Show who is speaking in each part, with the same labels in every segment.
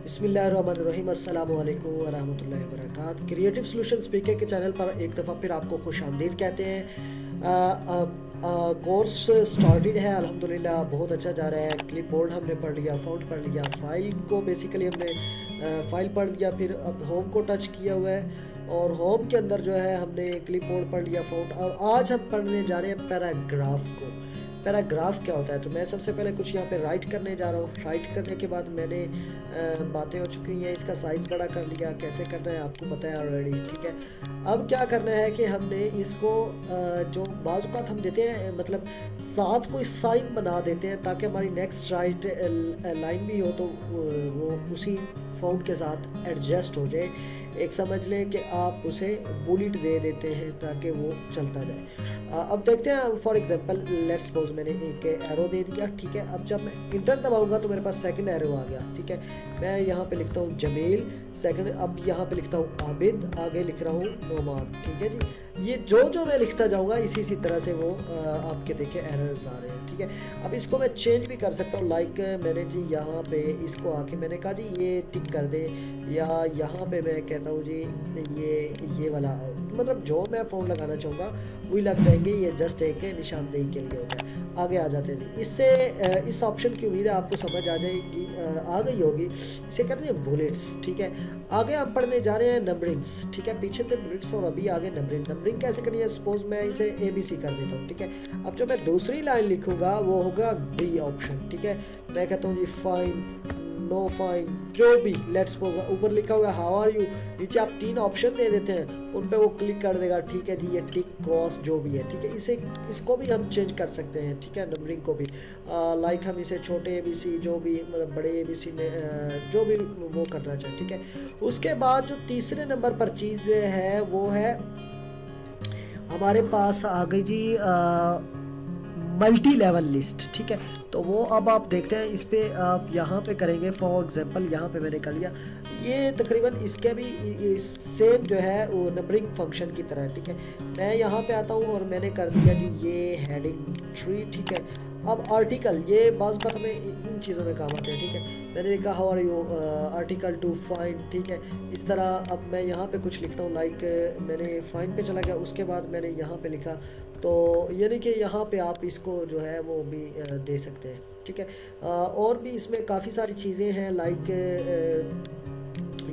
Speaker 1: बिस्मिल्लाहिर्रहमानिर्रहीम अस्सलामु अलैकुम वरहमतुल्लाहि वबरकातुहू। क्रिएटिव सॉल्यूशन स्पीकर के चैनल पर एक दफ़ा फिर आपको खुशामदीद कहते हैं। कोर्स स्टार्टेड है, अल्हम्दुलिल्लाह बहुत अच्छा जा रहा है। क्लिप बोर्ड हमने पढ़ लिया, फ़ॉन्ट पढ़ लिया, फ़ाइल को बेसिकली हमने फ़ाइल पढ़ लिया, फिर अब होम को टच किया हुआ है और होम के अंदर जो है हमने क्लिप बोर्ड पढ़ लिया, फ़ॉन्ट। और आज हम पढ़ने जा रहे हैं पैराग्राफ को। पैराग्राफ क्या होता है, तो मैं सबसे पहले कुछ यहाँ पे राइट करने जा रहा हूँ। राइट करने के बाद मैंने बातें हो चुकी हैं, इसका साइज़ बड़ा कर लिया। कैसे करना है आपको पता है ऑलरेडी, ठीक है। अब क्या करना है कि हमने इसको जो बाज़ हम देते हैं, मतलब साथ कोई साइन बना देते हैं ताकि हमारी नेक्स्ट राइट लाइन भी हो तो वो उसी फ़ॉन्ट के साथ एडजस्ट हो जाए। एक समझ लें कि आप उसे बुलेट दे देते हैं ताकि वो चलता जाए। अब देखते हैं, फॉर एग्जांपल लेट्स सपोज मैंने एक एरो दे दिया, ठीक है। अब जब मैं इंटर दबाऊंगा तो मेरे पास सेकंड एरो आ गया, ठीक है। मैं यहाँ पे लिखता हूँ जमील सेकंड, अब यहाँ पे लिखता हूँ आबिद, आगे लिख रहा हूँ नोमान, ठीक है जी। ये जो मैं लिखता जाऊँगा इसी तरह से वो आपके देखे एरर्स आ रहे हैं, ठीक है। अब इसको मैं चेंज भी कर सकता हूँ, लाइक मैंने जी यहाँ पे इसको आके मैंने कहा जी ये टिक कर दे, या यहाँ पे मैं कहता हूँ जी ये वाला, मतलब जो मैं फ़ोन लगाना चाहूँगा वही लग जाएंगे। ये जस्ट एक निशानदेही के लिए होता है। आगे आ जाते हैं जी। इससे इस ऑप्शन की उम्मीद है आपको समझ आ जाएगी, आ गई होगी। इसे कहते हैं बुलेट्स, ठीक है। आगे हम पढ़ने जा रहे हैं नंबरिंग्स, ठीक है। पीछे थे बुलेट्स और अभी आगे नंबरिंग। नंबरिंग कैसे करनी है, सपोज मैं इसे ABC कर देता हूँ, ठीक है। अब जो मैं दूसरी लाइन लिखूंगा वो होगा B ऑप्शन, ठीक है। मैं कहता हूँ जी फाइन, नो फाइन, जो भी लेट्स सपोज ऊपर लिखा हुआ है हाउ आर यू, नीचे आप 3 ऑप्शन दे देते हैं, उन पे वो क्लिक कर देगा, ठीक है जी। ये टिक क्रॉस जो भी है, ठीक है। इसको भी हम चेंज कर सकते हैं, ठीक है। नंबरिंग को भी लाइक हम इसे छोटे ABC जो भी, मतलब बड़े ABC में जो भी वो करना चाहें, ठीक है। उसके बाद जो तीसरे नंबर पर चीज़ है वो है हमारे पास आ गई जी मल्टी लेवल लिस्ट, ठीक है। तो वो अब आप देखते हैं, इस पे आप यहाँ पे करेंगे। फॉर एग्जांपल यहाँ पे मैंने कर लिया, ये तकरीबन इसके भी सेम जो है वो नंबरिंग फंक्शन की तरह है, ठीक है। मैं यहाँ पे आता हूँ और मैंने कर दिया जी ये हेडिंग 3, ठीक है। अब आर्टिकल, ये बाज़ बात हमें इन चीज़ों में काम आते हैं, ठीक है। मैंने लिखा how are you, article to fine, ठीक है। इस तरह अब मैं यहाँ पे कुछ लिखता हूँ, लाइक मैंने फाइन पे चला गया, उसके बाद मैंने यहाँ पे लिखा, तो यानी कि यहाँ पे आप इसको जो है वो भी दे सकते हैं, ठीक है। और भी इसमें काफ़ी सारी चीज़ें हैं, लाइक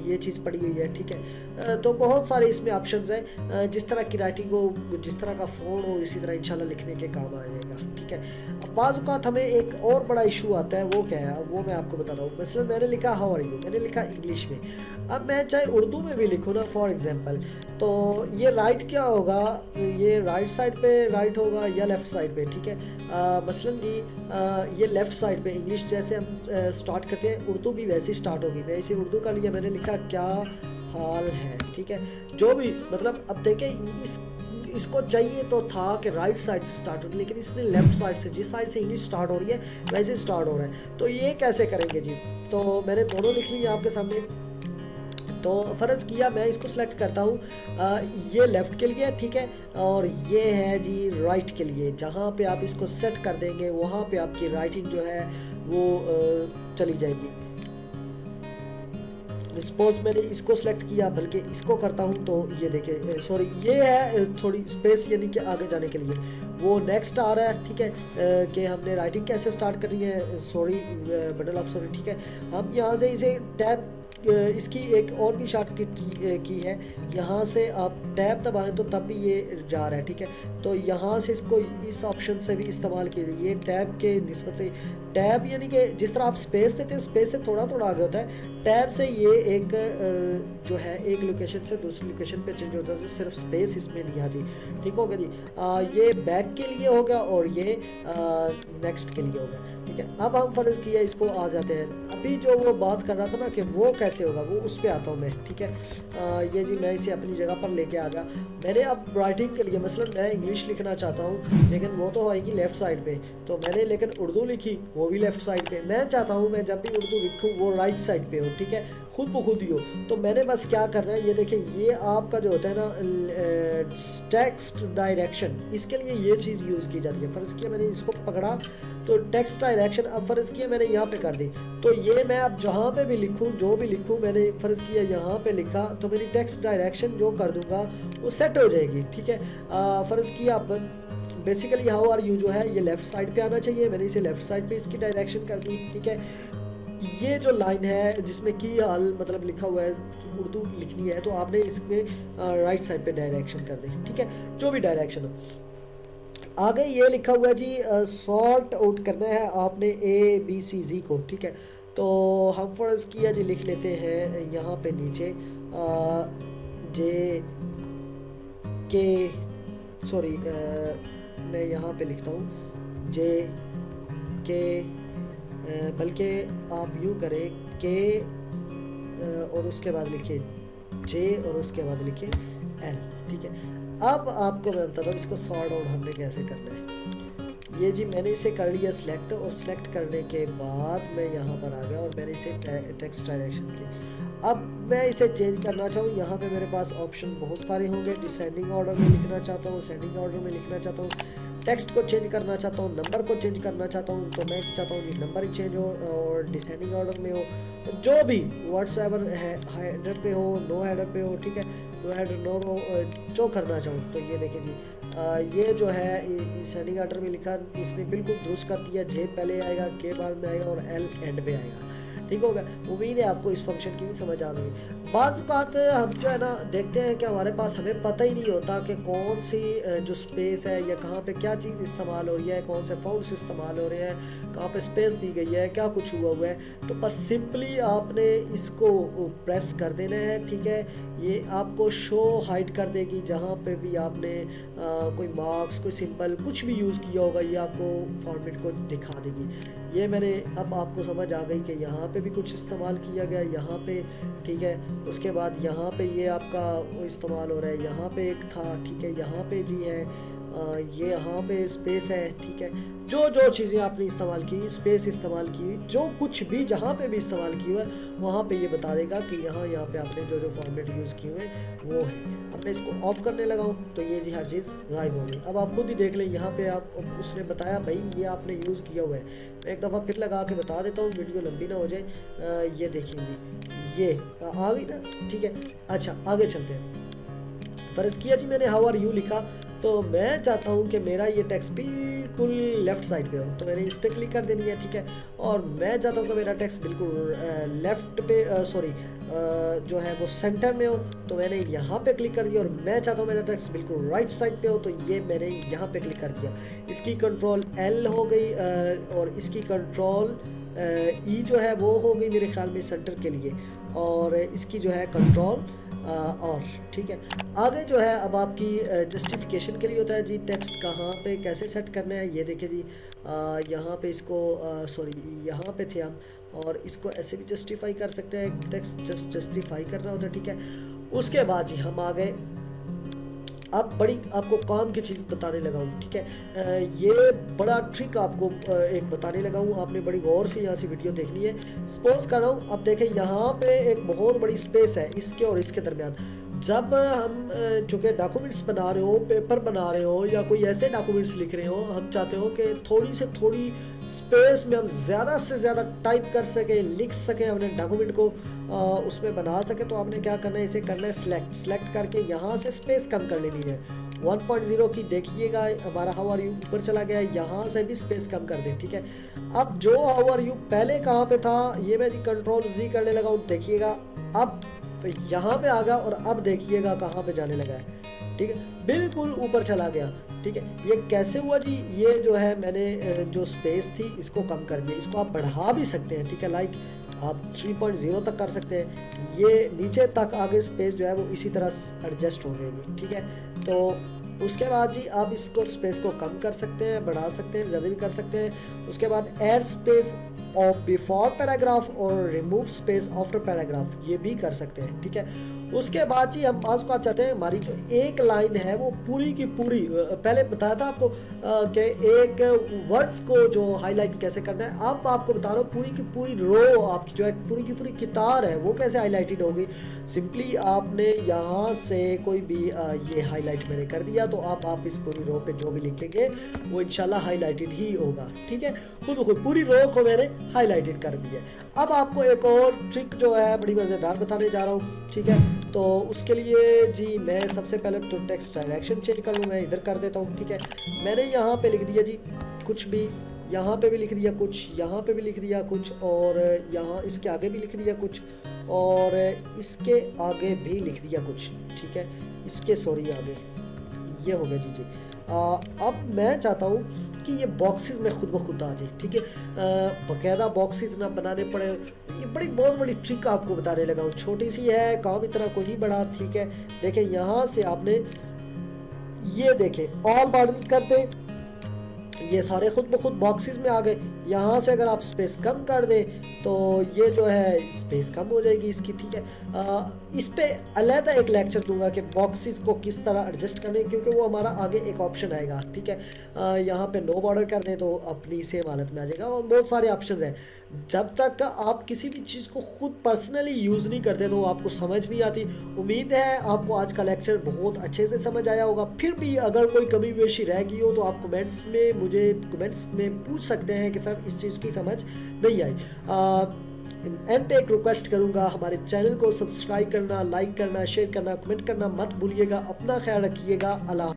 Speaker 1: ये चीज़ पड़ी हुई है, ठीक है। तो बहुत सारे इसमें ऑप्शंस हैं। जिस तरह की राइटिंग हो, जिस तरह का फ़ोन हो, इसी तरह इंशाल्लाह लिखने के काम आ जाएगा, ठीक है। अब बाज़ औक़ात हमें एक और बड़ा इशू आता है, वो क्या है वो मैं आपको बताता हूँ। मसलन मैंने लिखा हाउ आर यू, मैंने लिखा इंग्लिश में। अब मैं चाहे उर्दू में भी लिखूँ ना, फॉर एग्जांपल, तो ये राइट क्या होगा, ये राइट साइड पे राइट होगा या लेफ़्ट साइड पे, ठीक है। मसलन जी ये लेफ़्ट साइड पे इंग्लिश जैसे हम स्टार्ट करते हैं, उर्दू भी वैसे ही स्टार्ट होगी। मैं इसे उर्दू का लिया, मैंने लिखा क्या हाल है, ठीक है। जो भी, मतलब अब देखें इसको चाहिए तो था कि राइट साइड से स्टार्ट होती, लेकिन इसने लेफ्ट साइड से, जिस साइड से इंग्लिश स्टार्ट हो रही है वैसे स्टार्ट हो रहा है। तो ये कैसे करेंगे जी, तो मैंने दोनों लिख लिया आपके सामने। तो फ़र्ज़ किया मैं इसको सेलेक्ट करता हूँ, ये लेफ़्ट के लिए, ठीक है, और ये है जी राइट के लिए। जहाँ पे आप इसको सेट कर देंगे वहाँ पे आपकी राइटिंग जो है वो चली जाएगी। सपोज मैंने इसको सेलेक्ट किया, बल्कि इसको करता हूँ, तो ये देखिए, सॉरी ये है थोड़ी स्पेस, यानी कि आगे जाने के लिए वो नेक्स्ट आ रहा है, ठीक है। कि हमने राइटिंग कैसे स्टार्ट करनी है, सॉरी बटन ऑफ सॉरी, ठीक है। हम यहाँ से इसे टैब, इसकी एक और भी शॉर्ट की है, यहाँ से आप टैब दबाएं तो तब भी ये जा रहा है, ठीक है। तो यहाँ से इसको इस ऑप्शन से भी इस्तेमाल कीजिए। ये टैब के निस्बत से, टैब यानी कि जिस तरह आप स्पेस देते हैं, स्पेस से थोड़ा आगे होता है, टैब से ये एक जो है एक लोकेशन से दूसरी लोकेशन पे चेंज होता है, सिर्फ स्पेस इसमें नहीं आती, ठीक हो गया जी। ये बैक के लिए होगा और ये नेक्स्ट के लिए होगा, ठीक है। अब हम फ़र्ज़ किया इसको आ जाते हैं। अभी जो वो बात कर रहा था ना कि वो कैसे होगा, वो उस पर आता हूँ मैं, ठीक है। ये जी मैं इसे अपनी जगह पर लेके आ गया। मैंने अब राइटिंग के लिए, मसलन मैं इंग्लिश लिखना चाहता हूँ, लेकिन वो तो होएगी लेफ़्ट साइड पे, तो मैंने लेकिन उर्दू लिखी, वो भी लेफ़्ट साइड पे। मैं चाहता हूँ मैं जब भी उर्दू लिखूँ वो राइट साइड पे हो, ठीक है, खुद ब खुद ही हो। तो मैंने बस क्या करना है, ये देखिए, ये आपका जो होता है ना टेक्स्ट डायरेक्शन, इसके लिए ये चीज़ यूज़ की जाती है। फ़र्ज़ किया मैंने इसको पकड़ा, तो टेक्स्ट डायरेक्शन अब फ़र्ज़ किया मैंने यहाँ पे कर दी, तो ये मैं अब जहाँ पे भी लिखूँ, जो भी लिखूँ, मैंने फ़र्ज़ किया यहाँ पे लिखा, तो मेरी टेक्स्ट डायरेक्शन जो कर दूँगा वो सेट हो जाएगी। ठीक है, फ़र्ज़ किया अब बेसिकली हाउ आर यू जो है ये लेफ़्ट साइड पे आना चाहिए, मैंने इसे लेफ़्ट साइड पे इसकी डायरेक्शन कर दी। ठीक है, ये जो लाइन है जिसमें की हाल मतलब लिखा हुआ है, उर्दू लिखनी है, तो आपने इसमें राइट साइड पे डायरेक्शन कर दी। ठीक है, जो भी डायरेक्शन हो। आगे ये लिखा हुआ है जी सॉर्ट आउट करना है आपने ए बी सी जी को। ठीक है, तो हम फ़र्ज़ किया जी लिख लेते हैं यहाँ पे नीचे जे के सॉरी मैं यहाँ पे लिखता हूँ जे के, बल्कि आप यूँ करें के और उसके बाद लिखिए जे और उसके बाद लिखिए एल। ठीक है, अब आपको मैं बताता हूँ इसको सॉर्ट आउट हमने कैसे करना है। ये जी मैंने इसे कर लिया सिलेक्ट, और सिलेक्ट करने के बाद मैं यहाँ पर आ गया और मैंने इसे टेक्स्ट डायरेक्शन की। अब मैं इसे चेंज करना चाहूँ, यहाँ पे मेरे पास ऑप्शन बहुत सारे होंगे। डिसेंडिंग ऑर्डर में लिखना चाहता हूँ, असेंडिंग ऑर्डर में लिखना चाहता हूँ, टेक्स्ट को चेंज करना चाहता हूँ, नंबर को चेंज करना चाहता हूँ, तो मैं चाहता हूँ कि नंबर ही चेंज हो और डिसेंडिंग ऑर्डर में हो, जो भी व्हाट्सएवर है, हेडर पे हो, नो हेडर पे हो। ठीक है, नो हेडर नो रो जो करना चाहूँ। तो ये देखिए जी ये जो है डिसेंडिंग ऑर्डर में लिखा, इसने बिल्कुल दुरुस्त कर दिया। जे पहले आएगा, के बाद में आएगा और एल एंड पे आएगा। ठीक होगा, उम्मीद है आपको इस फंक्शन की भी समझ आ गई। बाज़ बात हम जो है ना देखते हैं कि हमारे पास हमें पता ही नहीं होता कि कौन सी जो स्पेस है या कहाँ पे क्या चीज़ इस्तेमाल हो रही है, कौन से फाउंड्स इस्तेमाल हो रहे हैं, कहाँ पे स्पेस दी गई है, क्या कुछ हुआ हुआ है। तो बस सिंपली आपने इसको प्रेस कर देना है। ठीक है, ये आपको शो हाइड कर देगी जहाँ पे भी आपने कोई मार्क्स, कोई सिंबल कुछ भी यूज़ किया होगा, ये आपको फॉर्मेट को दिखा देगी। ये मैंने अब आपको समझ आ गई कि यहाँ पे भी कुछ इस्तेमाल किया गया, यहाँ पे। ठीक है, उसके बाद यहाँ पे ये आपका वो इस्तेमाल हो रहा है, यहाँ पे एक था। ठीक है, यहाँ पे जी है ये यहाँ पे स्पेस है। ठीक है, जो जो चीज़ें आपने इस्तेमाल की, स्पेस इस्तेमाल की, जो कुछ भी जहाँ पे भी इस्तेमाल की हुआ है वहाँ पे ये बता देगा कि यहाँ पे आपने जो जो फॉर्मेट यूज़ किए हुए वो है। अब मैं इसको ऑफ करने लगा हूँ तो ये जी हर चीज़ गायब हो गई। अब आप खुद ही देख लें, यहाँ पे आप उसने बताया भाई ये आपने यूज़ किया हुआ है। मैं एक दफ़ा फिर लगा के बता देता हूँ, वीडियो लंबी ना हो जाए। ये देखिए ये आ गई ना। ठीक है, अच्छा आगे चलते हैं। फ़र्ज़ किया जी मैंने हाउ आर यू लिखा, तो मैं चाहता हूँ कि मेरा ये टेक्स्ट बिल्कुल लेफ़्ट साइड पे हो, तो मैंने इस पर क्लिक कर देनी है। ठीक है, और मैं चाहता हूँ कि मेरा टेक्स्ट बिल्कुल लेफ़्ट पे सॉरी जो है वो सेंटर में हो, तो मैंने यहाँ पे क्लिक कर दिया। और मैं चाहता हूँ मेरा टेक्स्ट बिल्कुल राइट साइड पे हो, तो ये मैंने यहाँ पे क्लिक कर दिया। इसकी कंट्रोल एल हो गई और इसकी कंट्रोल ई जो है वो हो गई मेरे ख्याल में सेंटर के लिए, और इसकी जो है कंट्रोल और। ठीक है, आगे जो है अब आपकी जस्टिफिकेशन के लिए होता है जी टेक्स्ट कहाँ पे कैसे सेट करना है। ये देखिए जी यहाँ पे इसको सॉरी यहाँ पे थे हम, और इसको ऐसे भी जस्टिफाई कर सकते हैं, टेक्स्ट जस्टिफाई करना होता है। ठीक है, उसके बाद जी हम आ गए अब बड़ी आपको काम की चीज़ बताने लगा हूँ। ठीक है, ये बड़ा ट्रिक आपको एक बताने लगा हूँ, आपने बड़ी गौर से यहाँ से वीडियो देखनी है। सपोज कर रहा हूँ, अब देखें यहाँ पे एक बहुत बड़ी स्पेस है इसके और इसके दरमियान। जब हम चूँकि डॉक्यूमेंट्स बना रहे हो, पेपर बना रहे हो, या कोई ऐसे डॉक्यूमेंट्स लिख रहे हो, हम चाहते हो कि थोड़ी से थोड़ी स्पेस में हम ज़्यादा से ज़्यादा टाइप कर सकें, लिख सकें, अपने डॉक्यूमेंट को उसमें बना सके, तो आपने क्या करना है, इसे करना है सिलेक्ट करके यहाँ से स्पेस कम कर लेनी है। 1.0 की देखिएगा हमारा हाउ आर यू ऊपर चला गया, यहाँ से भी स्पेस कम कर दें। ठीक है, अब जो हाउ आर यू पहले कहाँ पे था, ये मैं जी कंट्रोल जी करने लगा हूँ, देखिएगा अब यहाँ पे आ गया, और अब देखिएगा कहाँ पे जाने लगा है। ठीक है, बिल्कुल ऊपर चला गया। ठीक है, ये कैसे हुआ जी, ये जो है मैंने जो स्पेस थी इसको कम कर दिया, इसको आप बढ़ा भी सकते हैं। ठीक है, लाइक आप 3.0 तक कर सकते हैं, ये नीचे तक आगे स्पेस जो है वो इसी तरह एडजस्ट हो जाएगी। ठीक है, तो उसके बाद जी आप इसको स्पेस को कम कर सकते हैं, बढ़ा सकते हैं, ज़्यादा भी कर सकते हैं। उसके बाद add space of before paragraph और रिमूव स्पेस आफ्टर पैराग्राफ, ये भी कर सकते हैं। ठीक है, उसके बाद जी हम आज का चाहते हैं हमारी जो एक लाइन है वो पूरी की पूरी, पहले बताया था आपको कि एक वर्ड्स को जो हाईलाइट कैसे करना है, अब आपको बता रहा हूँ पूरी की पूरी रो आपकी जो है पूरी की पूरी किताब है वो कैसे हाईलाइटेड होगी। सिंपली आपने यहाँ से कोई भी ये हाईलाइट मैंने कर दिया, तो आप इस पूरी रो पे जो भी लिखेंगे वो इंशाल्लाह हाईलाइटेड ही होगा। ठीक है, खुद ब खुद पूरी रो को मैंने हाईलाइटेड कर दिया। अब आपको एक और ट्रिक जो है बड़ी मज़ेदार बताने जा रहा हूँ। ठीक है, तो उसके लिए जी मैं सबसे पहले तो टेक्स्ट डायरेक्शन चेंज कर लूँ, मैं इधर कर देता हूँ। ठीक है, मैंने यहाँ पे लिख दिया जी कुछ भी, यहाँ पे भी लिख दिया कुछ, यहाँ पे भी लिख दिया कुछ, और यहाँ इसके आगे भी लिख दिया कुछ, और इसके आगे भी लिख दिया कुछ। ठीक है, इसके सॉरी आगे, ये हो गया जी। अब मैं चाहता हूँ कि ये बॉक्सेस में खुद ब खुद आ जाए। ठीक है, बाकायदा बॉक्सेस ना बनाने पड़े। ये बहुत बड़ी ट्रिक आपको बताने लगा हूँ, छोटी सी है, काम इतना कोई नहीं बड़ा। ठीक है, देखें यहाँ से आपने ये देखें ऑल बॉर्डर्स करते, ये सारे खुद ब खुद बॉक्सेस में आ गए। यहाँ से अगर आप स्पेस कम कर दें तो ये जो है स्पेस कम हो जाएगी इसकी। ठीक है, इस पे अलहदा एक लेक्चर दूंगा कि बॉक्सेस को किस तरह एडजस्ट करने, क्योंकि वो हमारा आगे एक ऑप्शन आएगा। ठीक है, यहाँ पे नो बॉर्डर कर दें तो अपनी सेम हालत में आ जाएगा, और बहुत सारे ऑप्शन हैं। जब तक आप किसी भी चीज़ को खुद पर्सनली यूज़ नहीं करते तो आपको समझ नहीं आती। उम्मीद है आपको आज का लेक्चर बहुत अच्छे से समझ आया होगा। फिर भी अगर कोई कमी पेशी रह गई हो तो आप मुझे कमेंट्स में पूछ सकते हैं कि सर इस चीज़ की समझ नहीं आई। एंड पे एक रिक्वेस्ट करूंगा, हमारे चैनल को सब्सक्राइब करना, लाइक करना, शेयर करना, कमेंट करना मत भूलिएगा। अपना ख्याल रखिएगा। अल्लाह।